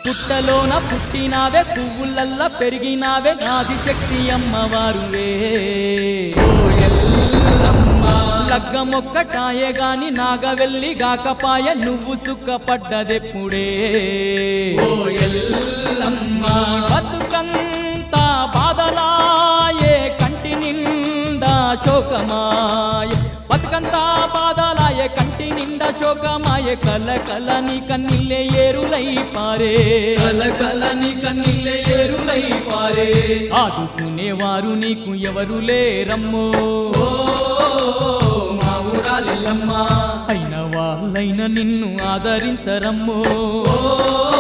పుట్టలోన పుట్టినావే పువ్వులల్లా పెరిగినావే ఆదిశక్తి అమ్మవారువే ఓ ఎల్లమ్మ లగ్గమొక్కటాయే గాని నాగవెల్లి గాకపాయ నువ్వు సుఖపడ్డదెప్పుడే ఓ ఎల్లమ్మ బతుకంతా బాధలాయే కంటి నిండా శోకమాయ బతుకంతా బాధలాయే కంటి నిండా శోకమాయే కల కల నీ కన్నీళ్ళే ఏరులై పారే కల కల నీ కన్నీళ్ళే ఏరులై పారే ఆదుకునేవారు నీకు ఎవరు లేరమ్మో ఓ మా ఊరాలెల్లమ్మ అయిన వాళ్ళైన నిన్ను ఆదరించరమ్మో ఓ